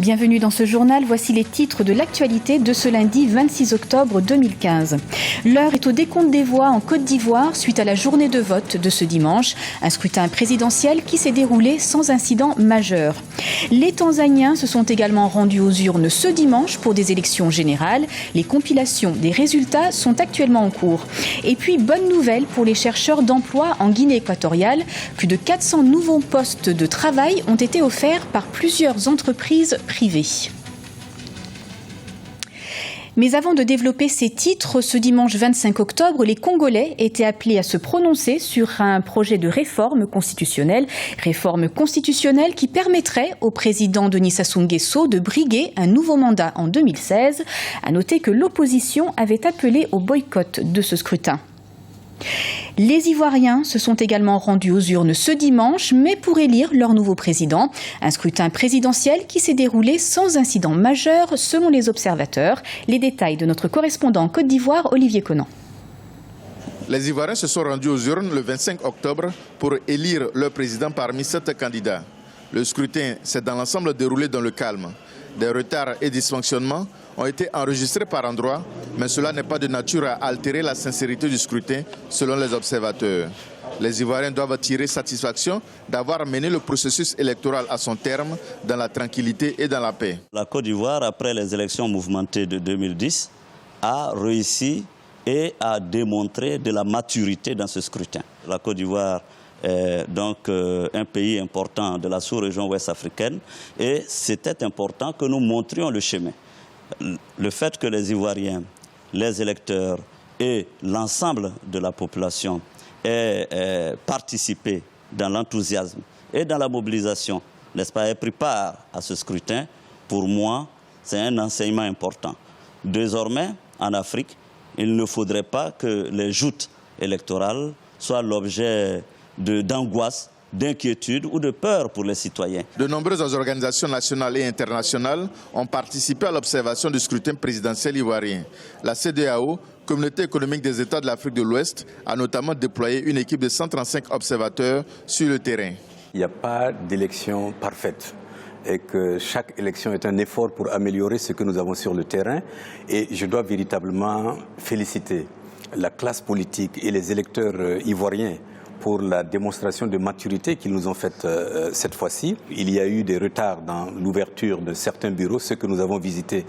Bienvenue dans ce journal, voici les titres de l'actualité de ce lundi 26 octobre 2015. L'heure est au décompte des voix en Côte d'Ivoire suite à la journée de vote de ce dimanche. Un scrutin présidentiel qui s'est déroulé sans incident majeur. Les Tanzaniens se sont également rendus aux urnes ce dimanche pour des élections générales. Les compilations des résultats sont actuellement en cours. Et puis, bonne nouvelle pour les chercheurs d'emploi en Guinée équatoriale. Plus de 400 nouveaux postes de travail ont été offerts par plusieurs entreprises privées. Mais avant de développer ces titres, ce dimanche 25 octobre, les Congolais étaient appelés à se prononcer sur un projet de réforme constitutionnelle qui permettrait au président Denis Sassou Nguesso de briguer un nouveau mandat en 2016. À noter que l'opposition avait appelé au boycott de ce scrutin. Les Ivoiriens se sont également rendus aux urnes ce dimanche, mais pour élire leur nouveau président. Un scrutin présidentiel qui s'est déroulé sans incident majeur selon les observateurs. Les détails de notre correspondant en Côte d'Ivoire, Olivier Conan. Les Ivoiriens se sont rendus aux urnes le 25 octobre pour élire leur président parmi 7 candidats. Le scrutin s'est dans l'ensemble déroulé dans le calme. Des retards et dysfonctionnements ont été enregistrés par endroits, mais cela n'est pas de nature à altérer la sincérité du scrutin, selon les observateurs. Les Ivoiriens doivent tirer satisfaction d'avoir mené le processus électoral à son terme dans la tranquillité et dans la paix. La Côte d'Ivoire, après les élections mouvementées de 2010, a réussi et a démontré de la maturité dans ce scrutin. La Côte d'Ivoire est donc un pays important de la sous-région ouest africaine et c'était important que nous montrions le chemin. Le fait que les Ivoiriens, les électeurs et l'ensemble de la population aient participé dans l'enthousiasme et dans la mobilisation, n'est-ce pas, aient pris part à ce scrutin, pour moi, c'est un enseignement important. Désormais, en Afrique, il ne faudrait pas que les joutes électorales soient l'objet d'angoisse, d'inquiétude ou de peur pour les citoyens. De nombreuses organisations nationales et internationales ont participé à l'observation du scrutin présidentiel ivoirien. La CEDEAO, Communauté économique des États de l'Afrique de l'Ouest, a notamment déployé une équipe de 135 observateurs sur le terrain. Il n'y a pas d'élection parfaite et que chaque élection est un effort pour améliorer ce que nous avons sur le terrain. Et je dois véritablement féliciter la classe politique et les électeurs ivoiriens pour la démonstration de maturité qu'ils nous ont faite cette fois-ci. Il y a eu des retards dans l'ouverture de certains bureaux, ceux que nous avons visités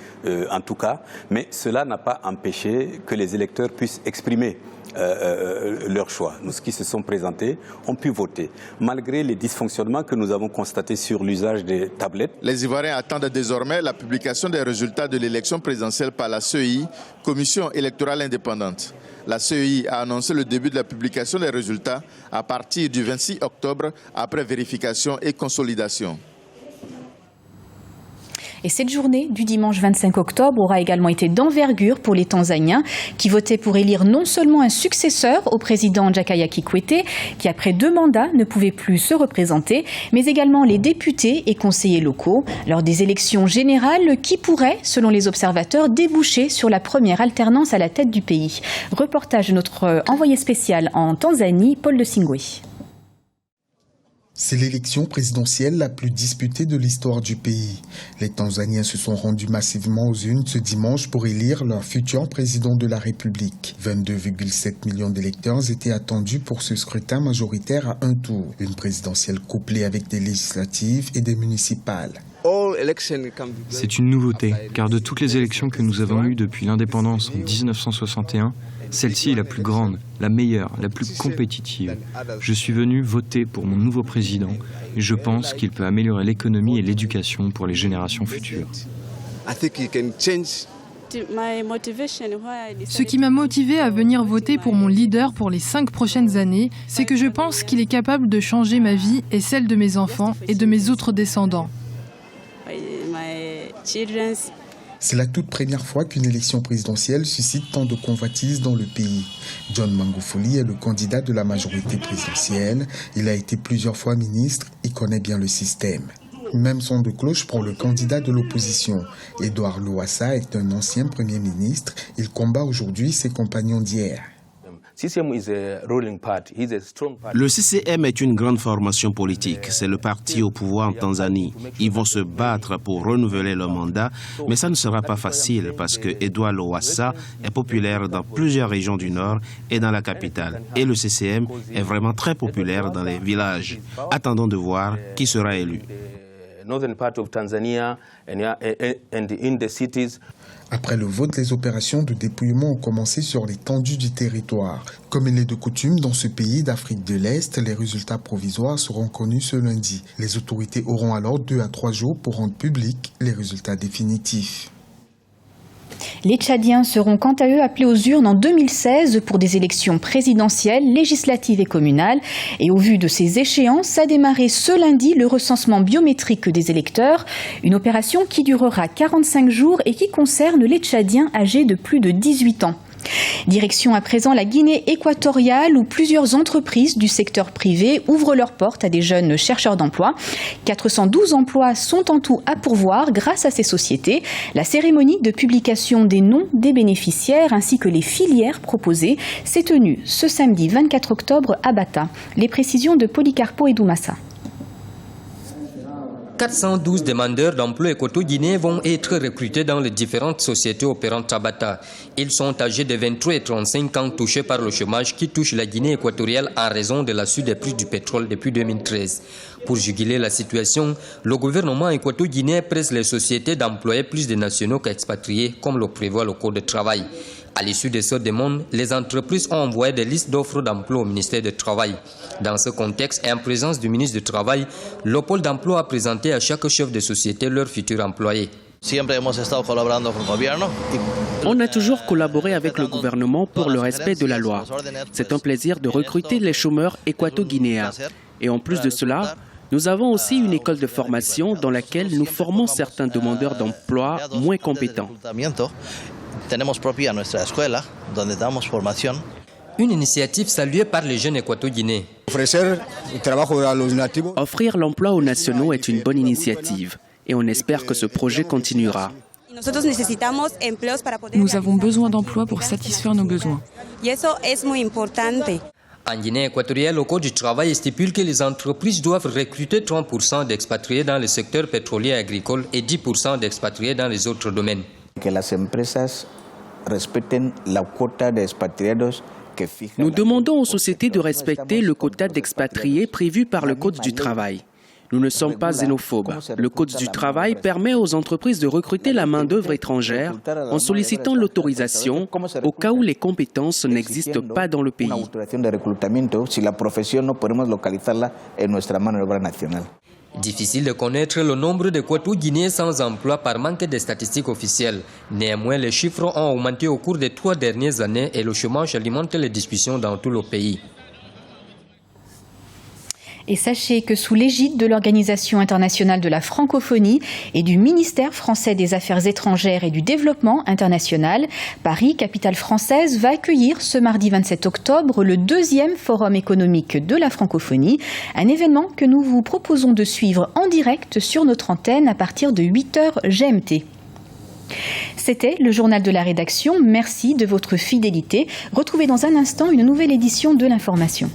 en tout cas, mais cela n'a pas empêché que les électeurs puissent exprimer leur choix. Nous qui se sont présentés ont pu voter, malgré les dysfonctionnements que nous avons constatés sur l'usage des tablettes. Les Ivoiriens attendent désormais la publication des résultats de l'élection présidentielle par la CEI, Commission électorale indépendante. La CEI a annoncé le début de la publication des résultats à partir du 26 octobre, après vérification et consolidation. Et cette journée du dimanche 25 octobre aura également été d'envergure pour les Tanzaniens qui votaient pour élire non seulement un successeur au président Jakaya Kikwete, qui après 2 mandats ne pouvait plus se représenter, mais également les députés et conseillers locaux lors des élections générales qui pourraient, selon les observateurs, déboucher sur la première alternance à la tête du pays. Reportage de notre envoyé spécial en Tanzanie, Paul de Singwe. C'est l'élection présidentielle la plus disputée de l'histoire du pays. Les Tanzaniens se sont rendus massivement aux urnes ce dimanche pour élire leur futur président de la République. 22,7 millions d'électeurs étaient attendus pour ce scrutin majoritaire à un tour. Une présidentielle couplée avec des législatives et des municipales. C'est une nouveauté, car de toutes les élections que nous avons eues depuis l'indépendance en 1961, celle-ci est la plus grande, la meilleure, la plus compétitive. Je suis venu voter pour mon nouveau président et je pense qu'il peut améliorer l'économie et l'éducation pour les générations futures. Ce qui m'a motivé à venir voter pour mon leader pour les 5 prochaines années, c'est que je pense qu'il est capable de changer ma vie et celle de mes enfants et de mes autres descendants. C'est la toute première fois qu'une élection présidentielle suscite tant de convoitises dans le pays. John Magufuli est le candidat de la majorité présidentielle. Il a été plusieurs fois ministre, il connaît bien le système. Même son de cloche pour le candidat de l'opposition. Edouard Louassa est un ancien Premier ministre. Il combat aujourd'hui ses compagnons d'hier. Le CCM est une grande formation politique. C'est le parti au pouvoir en Tanzanie. Ils vont se battre pour renouveler leur mandat, mais ça ne sera pas facile parce que Edouard Lowassa est populaire dans plusieurs régions du Nord et dans la capitale. Et le CCM est vraiment très populaire dans les villages. Attendons de voir qui sera élu. Après le vote, les opérations de dépouillement ont commencé sur l'étendue du territoire. Comme il est de coutume dans ce pays d'Afrique de l'Est, les résultats provisoires seront connus ce lundi. Les autorités auront alors 2 à 3 jours pour rendre publics les résultats définitifs. Les Tchadiens seront quant à eux appelés aux urnes en 2016 pour des élections présidentielles, législatives et communales. Et au vu de ces échéances, a démarré ce lundi le recensement biométrique des électeurs, une opération qui durera 45 jours et qui concerne les Tchadiens âgés de plus de 18 ans. Direction à présent la Guinée équatoriale où plusieurs entreprises du secteur privé ouvrent leurs portes à des jeunes chercheurs d'emploi. 412 emplois sont en tout à pourvoir grâce à ces sociétés. La cérémonie de publication des noms des bénéficiaires ainsi que les filières proposées s'est tenue ce samedi 24 octobre à Bata. Les précisions de Policarpo Edoumassa. 412 demandeurs d'emploi équato-guinéens vont être recrutés dans les différentes sociétés opérantes à Bata. Ils sont âgés de 23 et 35 ans touchés par le chômage qui touche la Guinée équatoriale en raison de la chute des prix du pétrole depuis 2013. Pour juguler la situation, le gouvernement équato-guinéen presse les sociétés d'employer plus de nationaux qu'expatriés comme le prévoit le Code de travail. À l'issue de cette demande, les entreprises ont envoyé des listes d'offres d'emploi au ministère du Travail. Dans ce contexte et en présence du ministre du Travail, le pôle d'emploi a présenté à chaque chef de société leur futur employé. On a toujours collaboré avec le gouvernement pour le respect de la loi. C'est un plaisir de recruter les chômeurs équato-guinéens. Et en plus de cela, nous avons aussi une école de formation dans laquelle nous formons certains demandeurs d'emploi moins compétents. Une initiative saluée par les jeunes équato-guinéens. Offrir l'emploi aux nationaux est une bonne initiative et on espère que ce projet continuera. Nous avons besoin d'emplois pour satisfaire nos besoins. En Guinée équatoriale, le Code du travail stipule que les entreprises doivent recruter 30% d'expatriés dans le secteur pétrolier et agricole et 10% d'expatriés dans les autres domaines. Nous demandons aux sociétés de respecter le quota d'expatriés prévu par le Code du travail. Nous ne sommes pas xénophobes. Le Code du travail permet aux entreprises de recruter la main-d'œuvre étrangère en sollicitant l'autorisation au cas où les compétences n'existent pas dans le pays. Difficile de connaître le nombre d'Équato-Guinéens sans emploi par manque de statistiques officielles. Néanmoins, les chiffres ont augmenté au cours des 3 dernières années et le chômage alimente les discussions dans tout le pays. Et sachez que sous l'égide de l'Organisation internationale de la francophonie et du ministère français des Affaires étrangères et du développement international, Paris, capitale française, va accueillir ce mardi 27 octobre le 2e Forum économique de la francophonie, un événement que nous vous proposons de suivre en direct sur notre antenne à partir de 8h GMT. C'était le journal de la rédaction. Merci de votre fidélité. Retrouvez dans un instant une nouvelle édition de l'information.